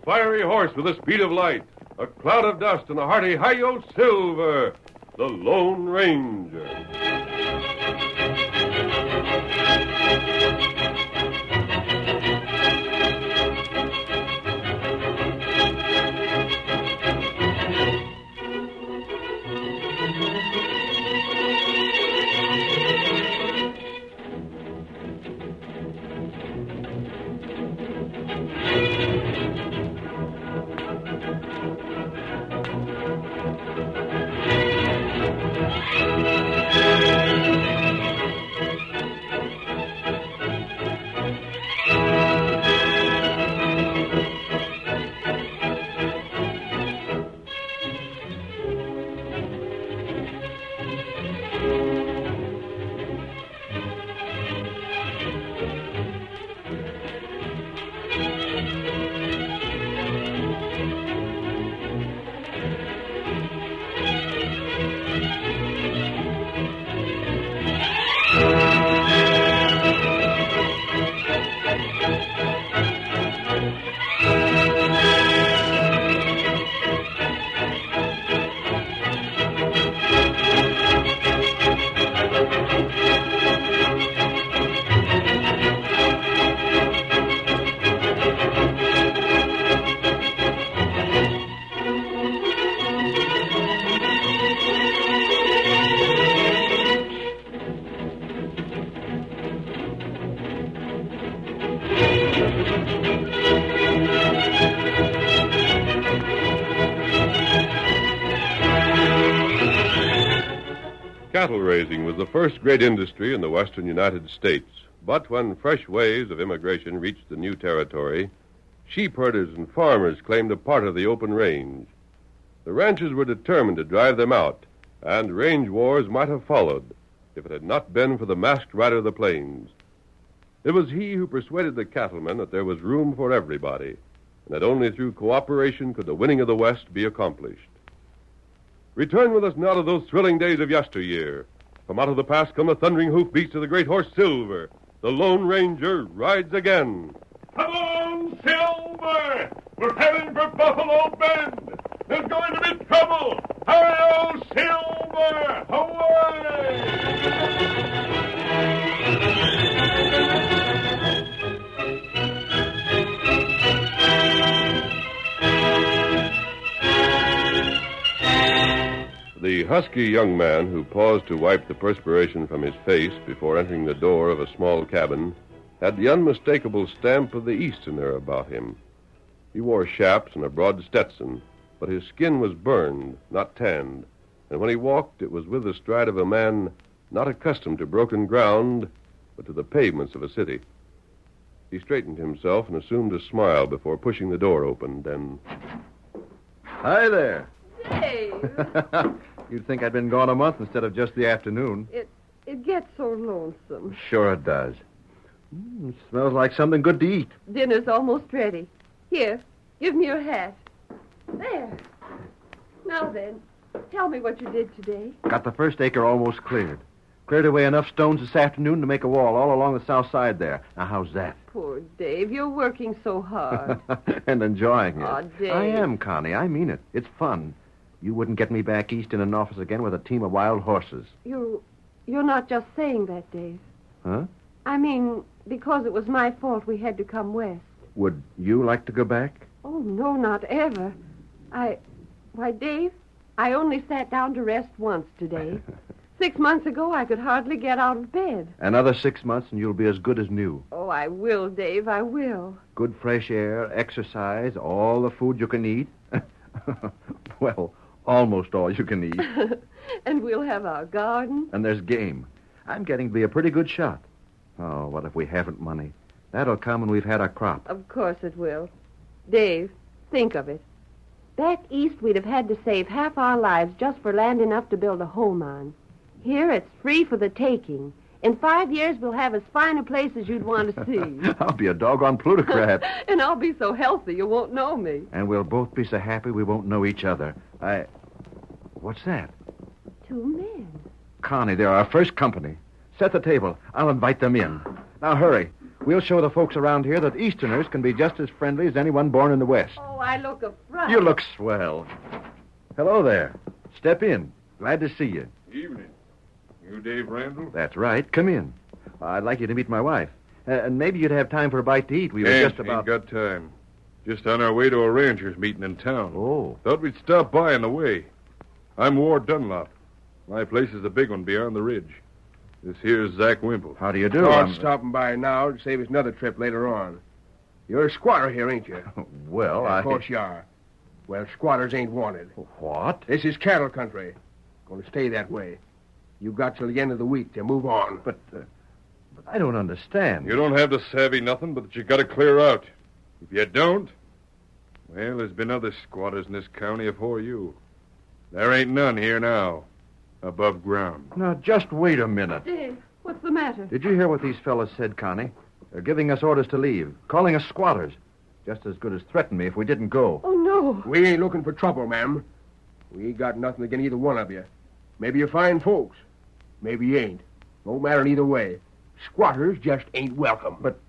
fiery horse with the speed of light, a cloud of dust, and a hearty hi-yo silver, the Lone Ranger. Cattle raising was the first great industry in the western United States. But when fresh waves of immigration reached the new territory, sheep herders and farmers claimed a part of the open range. The ranchers were determined to drive them out, and range wars might have followed if it had not been for the masked rider of the plains. It was he who persuaded the cattlemen that there was room for everybody, and that only through cooperation could the winning of the West be accomplished. Return with us now to those thrilling days of yesteryear. From out of the past come the thundering hoofbeats of the great horse Silver. The Lone Ranger rides again. Come on, Silver! We're heading for Buffalo Bend. There's going to be trouble. Hi-yo, Silver! Away! The husky young man who paused to wipe the perspiration from his face before entering the door of a small cabin had the unmistakable stamp of the Easterner about him. He wore chaps and a broad Stetson, but his skin was burned, not tanned, and when he walked, it was with the stride of a man not accustomed to broken ground, but to the pavements of a city. He straightened himself and assumed a smile before pushing the door open, then... Hi there. Dave. You'd think I'd been gone a month instead of just the afternoon. It gets so lonesome. Sure it does. Smells like something good to eat. Dinner's almost ready. Here, give me your hat. There. Now then, tell me what you did today. Got the first acre almost cleared. Cleared away enough stones this afternoon to make a wall all along the south side there. Now, how's that? Poor Dave, you're working so hard. And enjoying it. Aw, Dave. I am, Connie. I mean it. It's fun. You wouldn't get me back east in an office again with a team of wild horses. You're not just saying that, Dave. Huh? I mean, because it was my fault we had to come west. Would you like to go back? Oh, no, not ever. Why, Dave, I only sat down to rest once today. 6 months ago, I could hardly get out of bed. Another 6 months and you'll be as good as new. Oh, I will, Dave, I will. Good fresh air, exercise, all the food you can eat. Well, almost all you can eat. And we'll have our garden. And there's game. I'm getting to be a pretty good shot. Oh, what if we haven't money? That'll come when we've had our crop. Of course it will. Dave, think of it. Back east, we'd have had to save half our lives just for land enough to build a home on. Here, it's free for the taking. In 5 years, we'll have as fine a place as you'd want to see. I'll be a doggone plutocrat. And I'll be so healthy you won't know me. And we'll both be so happy we won't know each other. What's that? 2 men. Connie, they're our first company. Set the table. I'll invite them in. Now, hurry. We'll show the folks around here that Easterners can be just as friendly as anyone born in the West. Oh, I look a fright. You look swell. Hello there. Step in. Glad to see you. Evening. You Dave Randall? That's right. Come in. I'd like you to meet my wife. And maybe you'd have time for a bite to eat. We were just about... Ain't got time. Just on our way to a ranchers meeting in town. Oh. Thought we'd stop by on the way. I'm Ward Dunlop. My place is the big one beyond the ridge. This here's Zach Wimple. How do you do? I'm stopping by now to save us another trip later on. You're a squatter here, ain't you? Well, Of course you are. Well, squatters ain't wanted. What? This is cattle country. Going to stay that way. You got till the end of the week to move on. But I don't understand. You don't have to savvy nothing, but that you got to clear out. If you don't, well, there's been other squatters in this county afore you. There ain't none here now, above ground. Now, just wait a minute. Dave, what's the matter? Did you hear what these fellas said, Connie? They're giving us orders to leave, calling us squatters. Just as good as threaten me if we didn't go. Oh, no. We ain't looking for trouble, ma'am. We ain't got nothing against either one of you. Maybe you're fine folks. Maybe you ain't. No matter either way. Squatters just ain't welcome. But,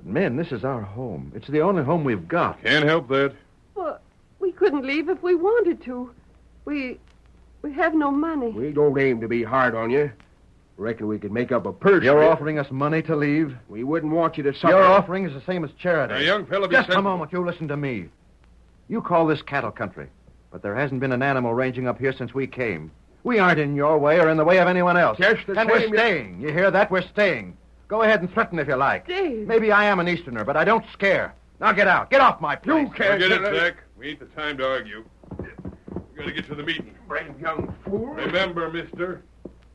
men, this is our home. It's the only home we've got. Can't help that. Well, we couldn't leave if we wanted to. We have no money. We don't aim to be hard on you. Reckon we could make up a purse. You're for you. offering us money to leave? We wouldn't want you to suffer. Your offering is the same as charity. Now, young fella, be Just a sensible. moment, you listen to me. You call this cattle country, but there hasn't been an animal ranging up here since we came. We aren't in your way or in the way of anyone else. Just the and we're same, staying. You hear that? We're staying. Go ahead and threaten if you like. Dave. Maybe I am an Easterner, but I don't scare. Now get out. Get off my place. You can't Forget it, tell us. Zach. We ain't the time to argue. We got to get to the meeting. Brave young fool. Remember, mister,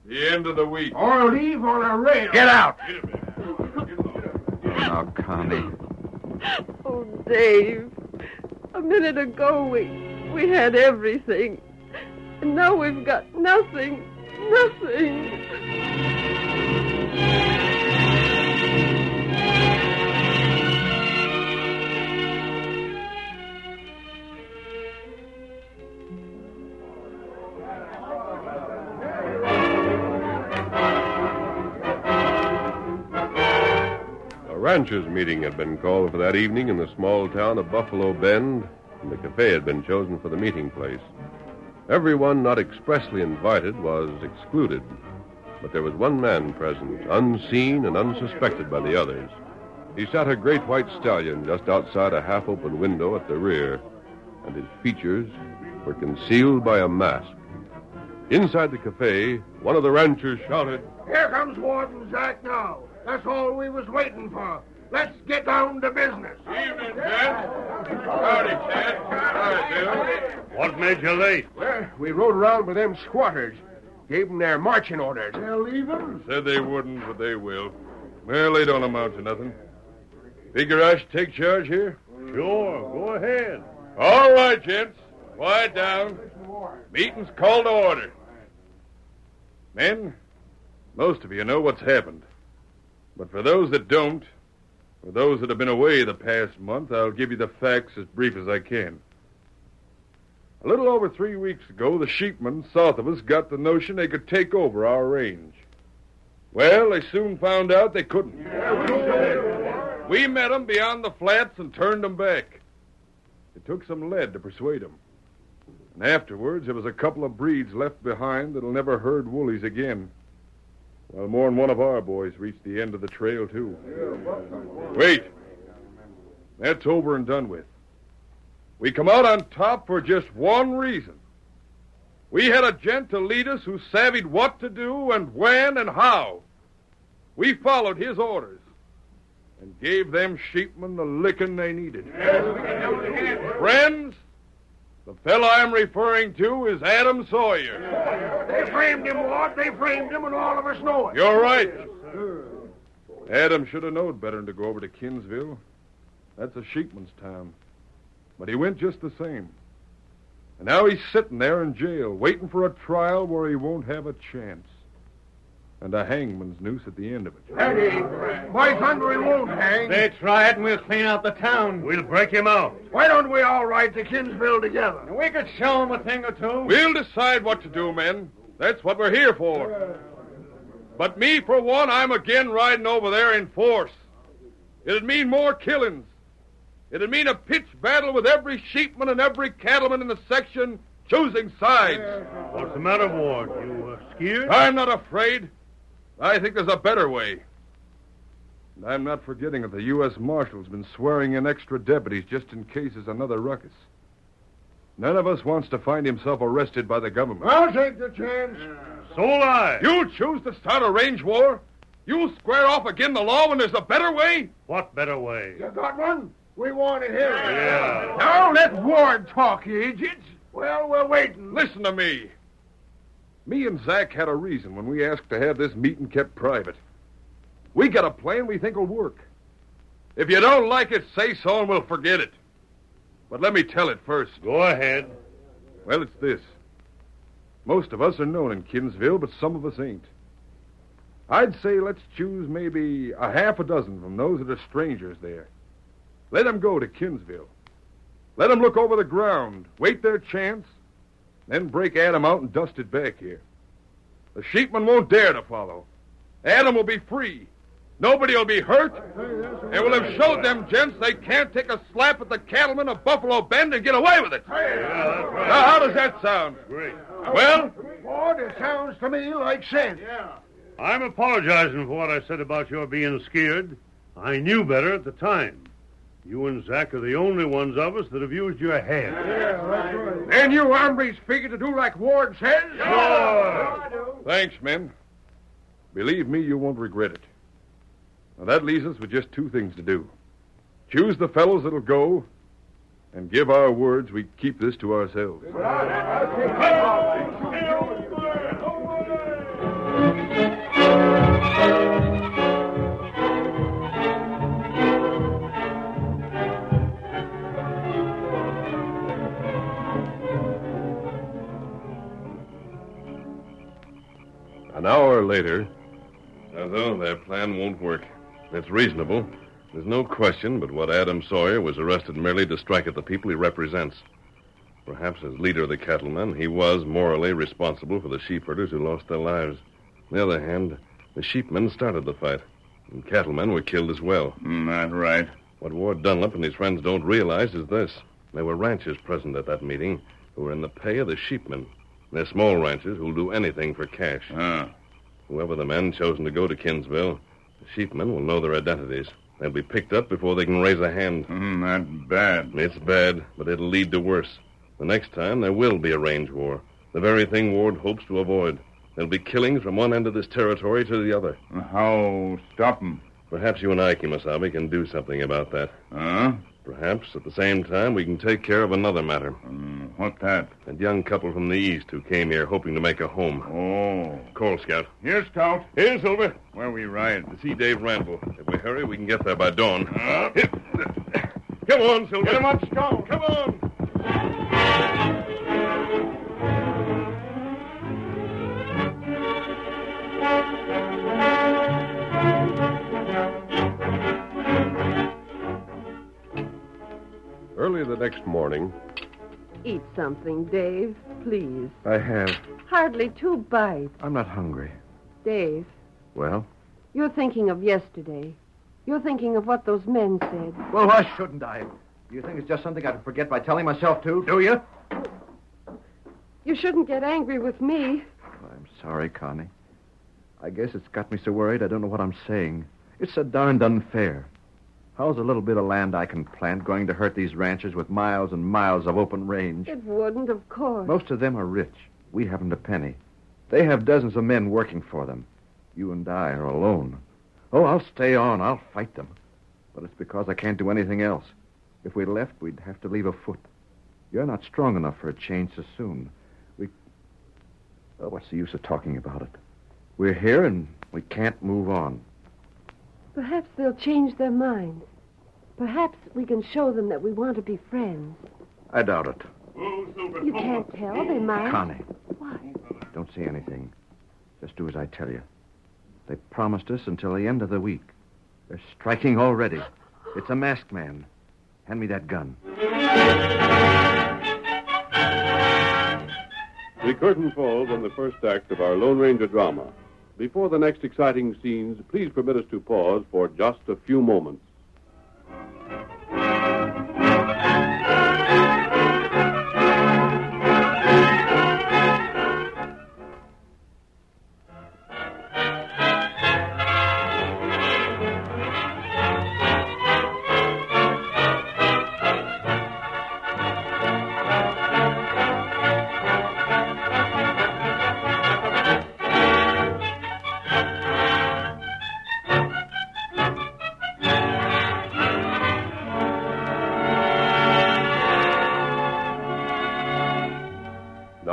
the end of the week. Or leave on a rail. Get out. Wait a minute. Get along. Now, Connie. Oh, Dave. A minute ago, we had everything. And now we've got nothing. Nothing. A ranchers' meeting had been called for that evening in the small town of Buffalo Bend, and the cafe had been chosen for the meeting place. Everyone not expressly invited was excluded, but there was one man present, unseen and unsuspected by the others. He sat a great white stallion just outside a half-open window at the rear, and his features were concealed by a mask. Inside the cafe, one of the ranchers shouted, Here comes Warden Zach now. That's all we was waiting for. Let's get down to business. Evening, Ted. Howdy, Ted. Howdy, Bill. What made you late? Well, we rode around with them squatters. Gave them their marching orders. They're leaving? Said they wouldn't, but they will. Well, they don't amount to nothing. Figure I should take charge here? Sure, go ahead. All right, gents. Quiet down. Meeting's called to order. Men, most of you know what's happened. But for those that don't, for those that have been away the past month, I'll give you the facts as brief as I can. A little over 3 weeks ago, the sheepmen south of us got the notion they could take over our range. Well, they soon found out they couldn't. We met them beyond the flats and turned them back. It took some lead to persuade them. And afterwards, there was a couple of breeds left behind that'll never herd woolies again. Well, more than one of our boys reached the end of the trail, too. Wait. That's over and done with. We come out on top for just one reason. We had a gent to lead us who savvied what to do and when and how. We followed his orders and gave them sheepmen the licking they needed. Friends, the fellow I'm referring to is Adam Sawyer. They framed him, Ward. They framed him, and all of us know it. You're right. Adam should have known better than to go over to Kinsville. That's a sheepman's town. But he went just the same. And now he's sitting there in jail, waiting for a trial where he won't have a chance. And a hangman's noose at the end of it. Eddie, by thunder, he won't hang. They try it and we'll clean out the town. We'll break him out. Why don't we all ride to Kinsville together? We could show them a thing or two. We'll decide what to do, men. That's what we're here for. But me, for one, I'm again riding over there in force. It'd mean more killings. It'd mean a pitched battle with every sheepman and every cattleman in the section choosing sides. What's the matter, Ward? You scared? I'm not afraid. I think there's a better way. And I'm not forgetting that the U.S. Marshal's been swearing in extra deputies just in case there's another ruckus. None of us wants to find himself arrested by the government. I'll take the chance. So will I. You choose to start a range war? You square off again the law when there's a better way? What better way? You got one? We want to hear it. Yeah. Now let Ward talk, you idiots. Well, we're waiting. Listen to me. Me and Zach had a reason when we asked to have this meeting kept private. We got a plan we think will work. If you don't like it, say so and we'll forget it. But let me tell it first. Go ahead. Well, it's this. Most of us are known in Kinsville, but some of us ain't. I'd say let's choose maybe a half a dozen from those that are strangers there. Let them go to Kinsville. Let them look over the ground, wait their chance, then break Adam out and dust it back here. The sheepmen won't dare to follow. Adam will be free. Nobody will be hurt. And we'll have showed them gents they can't take a slap at the cattlemen of Buffalo Bend and get away with it. Yeah, that's right. Now, how does that sound? Great. Well? Ward, it sounds to me like sense. Yeah. I'm apologizing for what I said about your being scared. I knew better at the time. You and Zach are the only ones of us that have used your head. Yeah, that's right. And you hombres figure to do like Ward says? Sure. Thanks, men. Believe me, you won't regret it. Now, that leaves us with just two things to do. Choose the fellows that'll go, and give our words we keep this to ourselves. An hour later. Although their plan won't work. It's reasonable. There's no question but what Adam Sawyer was arrested merely to strike at the people he represents. Perhaps as leader of the cattlemen, he was morally responsible for the sheepherders who lost their lives. On the other hand, the sheepmen started the fight, and cattlemen were killed as well. Not right. What Ward Dunlap and his friends don't realize is this. There were ranchers present at that meeting who were in the pay of the sheepmen. They're small ranchers who'll do anything for cash. Whoever the men chosen to go to Kinsville, the sheepmen will know their identities. They'll be picked up before they can raise a hand. That's bad. It's bad, but it'll lead to worse. The next time, there will be a range war. The very thing Ward hopes to avoid. There'll be killings from one end of this territory to the other. How stop them? Perhaps you and I, Kemosabe, can do something about that. Perhaps, at the same time, we can take care of another matter. What's that? That young couple from the east who came here hoping to make a home. Oh. Call, Scout. Here, Scout. Here, Silver. Where we ride? To see Dave Randall. If we hurry, we can get there by dawn. Come on, Silver. Get him up, Scout. Come on. Early the next morning. Eat something, Dave, please. I have. Hardly 2 bites. I'm not hungry. Dave, Well? you're thinking of yesterday. You're thinking of what those men said. Well, why shouldn't I? Do you think it's just something I can forget by telling myself to? Do you? You shouldn't get angry with me. I'm sorry, Connie. I guess it's got me so worried I don't know what I'm saying. It's so darned unfair. How's a little bit of land I can plant going to hurt these ranchers with miles and miles of open range? It wouldn't, of course. Most of them are rich. We haven't a penny. They have dozens of men working for them. You and I are alone. Oh, I'll stay on. I'll fight them. But it's because I can't do anything else. If we left, we'd have to leave afoot. You're not strong enough for a change so soon. Oh, what's the use of talking about it? We're here and we can't move on. Perhaps they'll change their minds. Perhaps we can show them that we want to be friends. I doubt it. You can't tell. They might. Connie, What? don't say anything. Just do as I tell you. They promised us until the end of the week. They're striking already. It's a masked man. Hand me that gun. The curtain falls on the first act of our Lone Ranger drama. Before the next exciting scenes, please permit us to pause for just a few moments.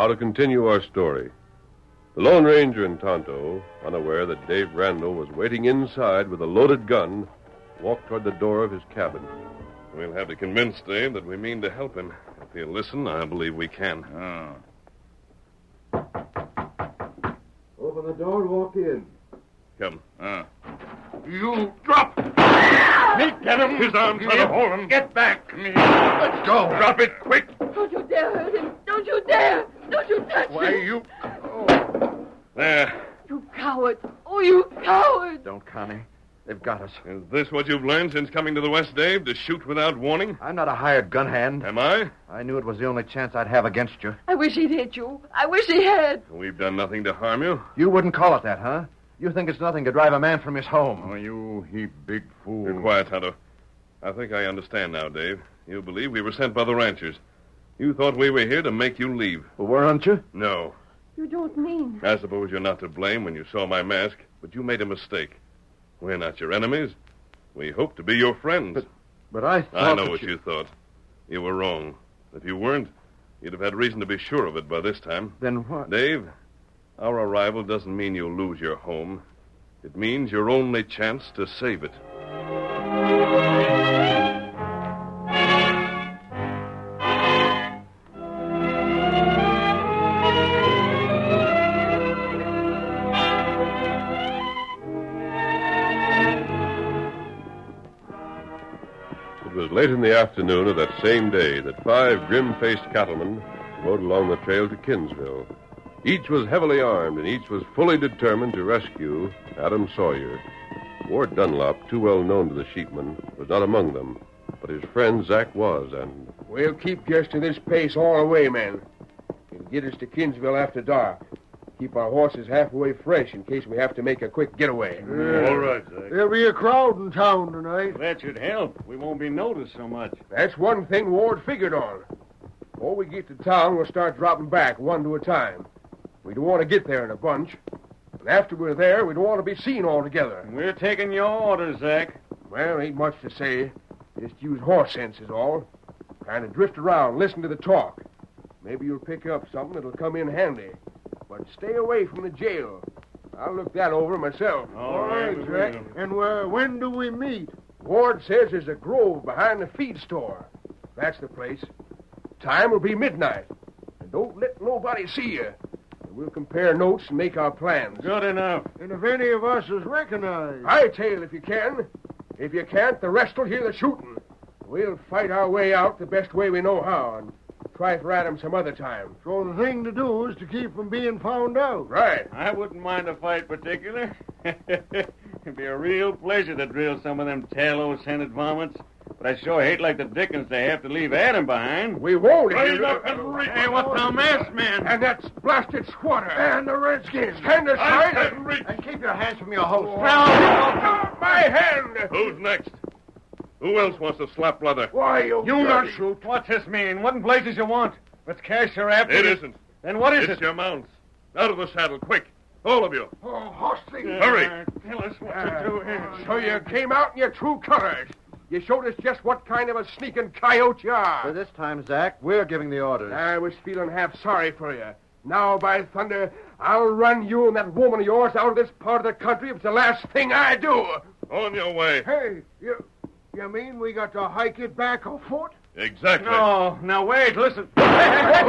Now to continue our story. The Lone Ranger and Tonto, unaware that Dave Randall was waiting inside with a loaded gun, walked toward the door of his cabin. We'll have to convince Dave that we mean to help him. If he'll listen, I believe we can. Open the door and walk in. Come. You drop. Get him. His arms out of hold him. Get back. Let's go. Drop it quick. Don't you dare hurt him. Don't you dare. Don't you touch Why, him. you... There. You coward. Oh, you coward. Don't, Connie. They've got us. Is this what you've learned since coming to the West, Dave? To shoot without warning? I'm not a hired gun hand. Am I? I knew it was the only chance I'd have against you. I wish he'd hit you. I wish he had. We've done nothing to harm you. You wouldn't call it that, huh? You think it's nothing to drive a man from his home. Oh, you big fool. You're quiet, Tonto. I think I understand now, Dave. You believe we were sent by the ranchers. You thought we were here to make you leave. Well, weren't you? No. You don't mean. I suppose you're not to blame when you saw my mask, but you made a mistake. We're not your enemies. We hope to be your friends. But I thought I know that what you thought. You were wrong. If you weren't, you'd have had reason to be sure of it by this time. Then what? Dave, our arrival doesn't mean you'll lose your home. It means your only chance to save it. It was late in the afternoon of that same day that 5 grim-faced cattlemen rode along the trail to Kinsville. Each was heavily armed, and each was fully determined to rescue Adam Sawyer. Ward Dunlop, too well known to the sheepman, was not among them, but his friend Zach was, and... We'll keep just to this pace all the way, men. It'll get us to Kinsville after dark. Keep our horses halfway fresh in case we have to make a quick getaway. All right, Zach. There'll be a crowd in town tonight. That should help. We won't be noticed so much. That's one thing Ward figured on. Before we get to town, we'll start dropping back one to a time. We don't want to get there in a bunch. And after we're there, we don't want to be seen all together. We're taking your orders, Zach. Well, ain't much to say. Just use horse sense is all. Kind of drift around, listen to the talk. Maybe you'll pick up something that'll come in handy. But stay away from the jail. I'll look that over myself. All right, Jack. And when do we meet? Ward says there's a grove behind the feed store. That's the place. Time will be midnight. And don't let nobody see you. And we'll compare notes and make our plans. Good enough. And if any of us is recognized. Hightail if you can. If you can't, the rest will hear the shooting. We'll fight our way out the best way we know how and try for Adam some other time. So the thing to do is to keep from being found out. Right. I wouldn't mind a fight particular. It'd be a real pleasure to drill some of them tallow-scented varmints. But I sure hate like the dickens to have to leave Adam behind. We won't. Raise up and reach. Hey, what's the mess, man? And that's blasted squatter. And the Redskins. Stand aside. And keep your hands from your host. My hand. Who's next? Who else wants to slap leather? Why, you not shoot. What's this mean? What in blazes you want? Let's cash your after. It isn't. Then what is It's it? your mounts. Out of the saddle, quick. All of you. Oh, horse thief. Hurry. Tell us what to do here. So you came out in your true colors. You showed us just what kind of a sneaking coyote you For are. this time, Zach, we're giving the orders. I was feeling half sorry for you. Now, by thunder, I'll run you and that woman of yours out of this part of the country if it's the last thing I do. On your way. Hey, you mean we got to hike it back afoot? Exactly. No, now wait, listen. That's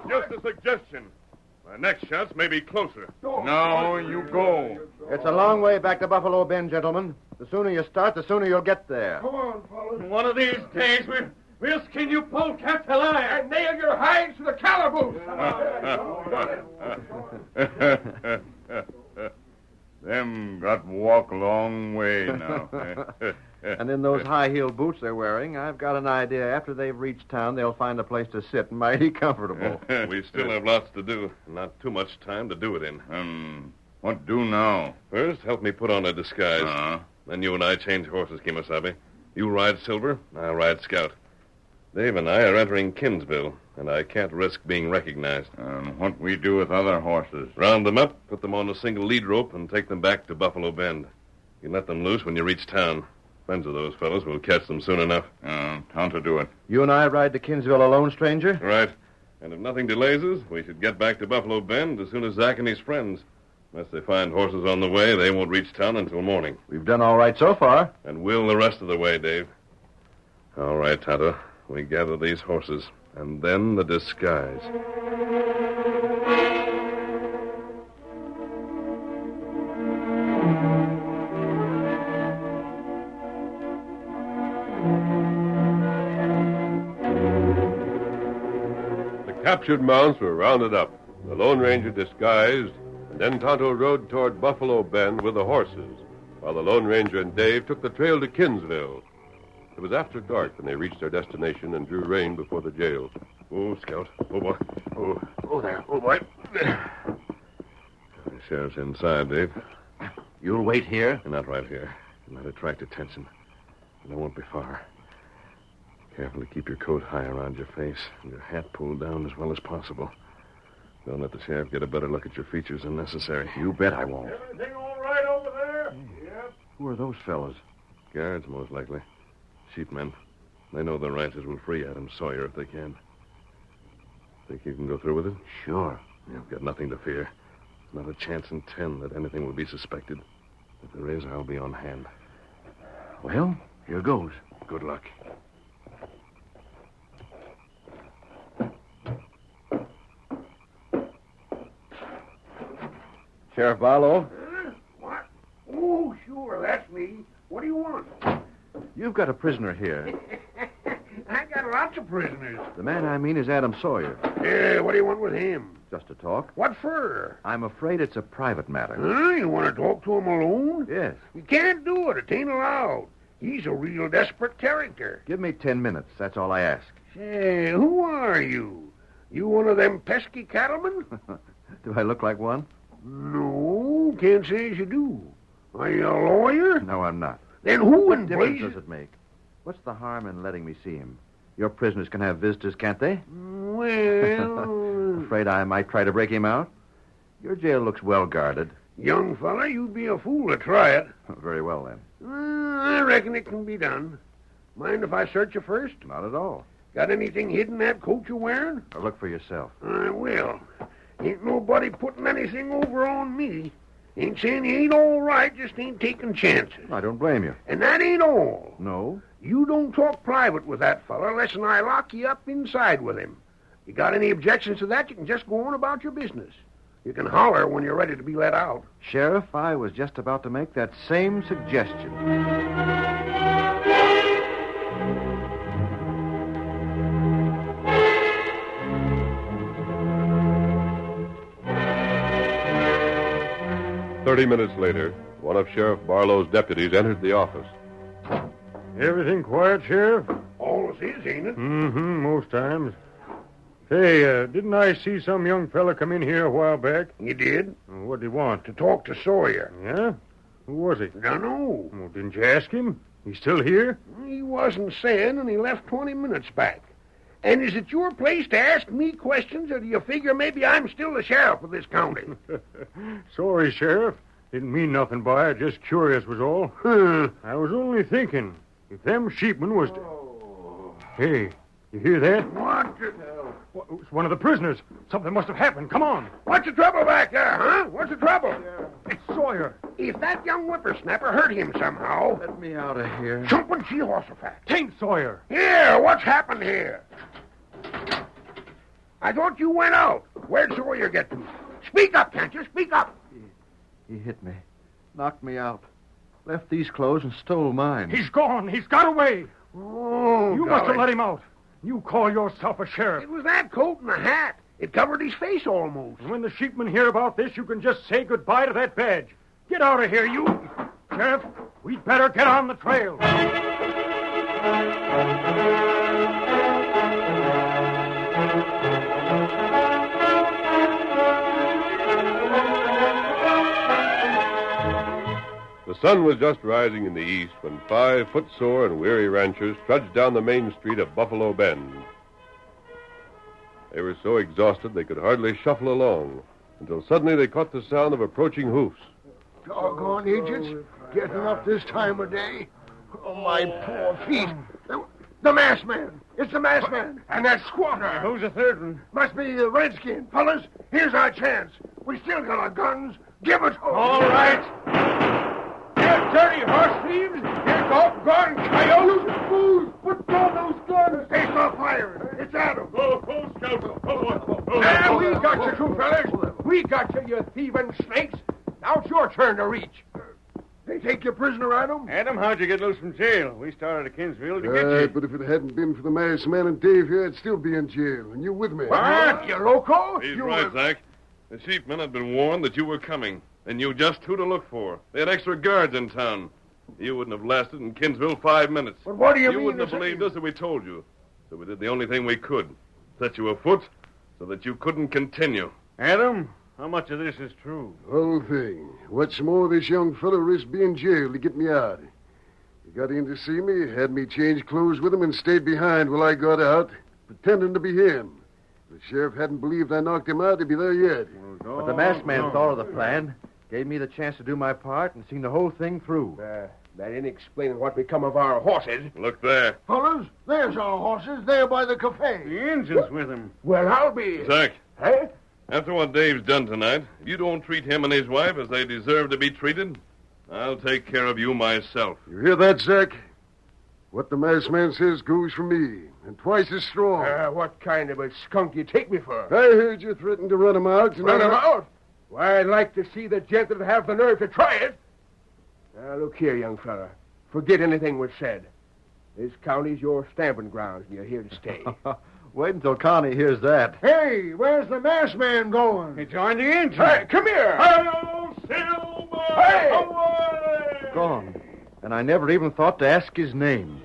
just a suggestion. My next chance may be closer. No, you go. It's a long way back to Buffalo Bend, gentlemen. The sooner you start, the sooner you'll get there. Come on, fellas. One of these days, we'll skin you polecats alive. And nail your hides to the calaboose. Them got walk long way now. And in those high-heeled boots they're wearing, I've got an idea. After they've reached town, they'll find a place to sit mighty comfortable. We still have lots to do. Not too much time to do it in. What do now? First, help me put on a disguise. Then you and I change horses, Kemosabe. You ride Silver, I'll ride Scout. Dave and I are entering Kinsville, and I can't risk being recognized. And what we do with other horses? Round them up, put them on a single lead rope, and take them back to Buffalo Bend. You let them loose when you reach town. Friends of those fellows will catch them soon enough. Time to do it. You and I ride to Kinsville alone, stranger? Right. And if nothing delays us, we should get back to Buffalo Bend as soon as Zach and his friends. Unless they find horses on the way, they won't reach town until morning. We've done all right so far. And we'll the rest of the way, Dave. All right, Tonto. We gather these horses. And then the disguise. The captured mounts were rounded up, the Lone Ranger disguised, and then Tonto rode toward Buffalo Bend with the horses, while the Lone Ranger and Dave took the trail to Kinsville. It was after dark when they reached their destination and drew rein before the jail. Oh, Scout. Oh, boy. Oh, there. Oh, boy. The sheriff's inside, Dave. You'll wait here? Not right here. It might attract attention. And I won't be far. Carefully keep your coat high around your face and your hat pulled down as well as possible. Don't let the sheriff get a better look at your features than necessary. You bet I won't. Everything all right over there? Yep. Who are those fellows? Guards, most likely. Sheepmen. They know the ranchers will free Adam Sawyer if they can. Think you can go through with it? Sure. You've got nothing to fear. Not a chance in 10 that anything will be suspected. If there is, I'll be on hand. Well, here goes. Good luck. Sheriff Barlow, Huh? What? Oh, sure, that's me. What do you want? you've got a prisoner here. I got lots of prisoners. The man I mean is Adam Sawyer. Yeah, what do you want with him? Just to talk. What for? I'm afraid it's a private matter. Huh? You want to talk to him alone? Yes. You can't do it. It ain't allowed. He's a real desperate character. Give me 10 minutes. That's all I ask. Say, who are you? You one of them pesky cattlemen? Do I look like one? No, can't say as you do. Are you a lawyer? No, I'm not. Then who What in difference blazes... does it make? What's the harm in letting me see him? Your prisoners can have visitors, can't they? Well... Afraid I might try to break him out? Your jail looks well guarded. Young fella, you'd be a fool to try it. Very well, then. I reckon it can be done. Mind if I search you first? Not at all. Got anything hidden in that coat you're wearing? Now look for yourself. I will. Ain't nobody putting anything over on me. Ain't saying he ain't all right, just ain't taking chances. I don't blame you. And that ain't all. No? You don't talk private with that fella unless I lock you up inside with him. You got any objections to that, you can just go on about your business. You can holler when you're ready to be let out. Sheriff, I was just about to make that same suggestion. 30 minutes later, one of Sheriff Barlow's deputies entered the office. Everything quiet, Sheriff? All this is, ain't it? Mm-hmm, most times. Hey, didn't I see some young fella come in here a while back? You did? What'd he want? To talk to Sawyer. Yeah? Who was he? Dunno. Well, didn't you ask him? He's still here? He wasn't saying, and he left 20 minutes back. And is it your place to ask me questions, or do you figure maybe I'm still the sheriff of this county? Sorry, Sheriff. Didn't mean nothing by it. Just curious was all. I was only thinking, if them sheepmen was to... Hey, you hear that? What the... It's one of the prisoners. Something must have happened. Come on. What's the trouble back there, huh? What's the trouble? It's Sawyer. If that young whippersnapper hurt him somehow... Let me out of here. Jumping Jehoshaphat. Taint Sawyer. Here, what's happened here? I thought you went out. Where'd Sawyer get to? Speak up, can't you? Speak up. He hit me. Knocked me out. Left these clothes and stole mine. He's gone. He's got away. Oh, You must have let him out. You call yourself a sheriff. It was that coat and the hat. It covered his face almost. And when the sheepmen hear about this, you can just say goodbye to that badge. Get out of here, you. Sheriff, we'd better get on the trail. The sun was just rising in the east when 5 footsore and weary ranchers trudged down the main street of Buffalo Bend. They were so exhausted they could hardly shuffle along until suddenly they caught the sound of approaching hoofs. Doggone idiots. Getting up this time of day. Oh, my poor feet. The masked man. It's the masked man. And that squatter. Who's the third one? Must be the redskin. Fellas, here's our chance. We still got our guns. Give it to 'em. All right. You dirty horse thieves! You doggone coyotes! Fools, put down those guns. They stop firing. It's Adam. Oh, Scout. Now we got you two fellas. We got you, you thieving snakes. Now it's your turn to reach. They take you prisoner, Adam? Adam, how'd you get loose from jail? We started to Kinsville to get you. But if it hadn't been for the masked man and Dave here, I'd still be in jail. And you with me. What? You loco? He's You right, Zach. The sheepmen had been warned that you were coming. They knew just who to look for. They had extra guards in town. You wouldn't have lasted in Kinsville 5 minutes. But what do you You mean? wouldn't have believed us if we told you. So we did the only thing we could. Set you afoot so that you couldn't continue. Adam, how much of this is true? The whole thing. What's more, this young fellow risked being jailed to get me out. He got in to see me, had me change clothes with him, and stayed behind while I got out, pretending to be him. If the sheriff hadn't believed I knocked him out, he'd be there yet. But the masked man thought of the plan, gave me the chance to do my part, and seen the whole thing through. That ain't explaining what become of our horses. Look there. Fellas, there's our horses there by the cafe. The engine's with him. Well, I'll be... Zach, Hey? after what Dave's done tonight, if you don't treat him and his wife as they deserve to be treated, I'll take care of you myself. You hear that, Zach? What the masked man says goes for me, and twice as strong. What kind of a skunk you take me for? I heard you threatened to run him out. And Run him out? Why, I'd like to see the gent that'd have the nerve to try it. Now, look here, young fella. Forget anything was said. This county's your stamping grounds, and you're here to stay. Wait until Connie hears that. Hey, where's the masked man going? He joined the engine. Hey, come here! Hello, Silver! Hey! Away! Gone. And I never even thought to ask his name.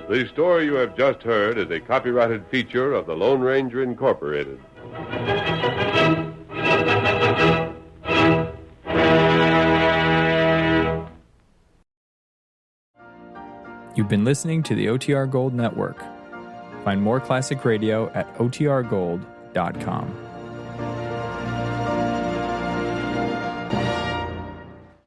The story you have just heard is a copyrighted feature of the Lone Ranger Incorporated. You've been listening to the OTR Gold Network. Find more classic radio at otrgold.com.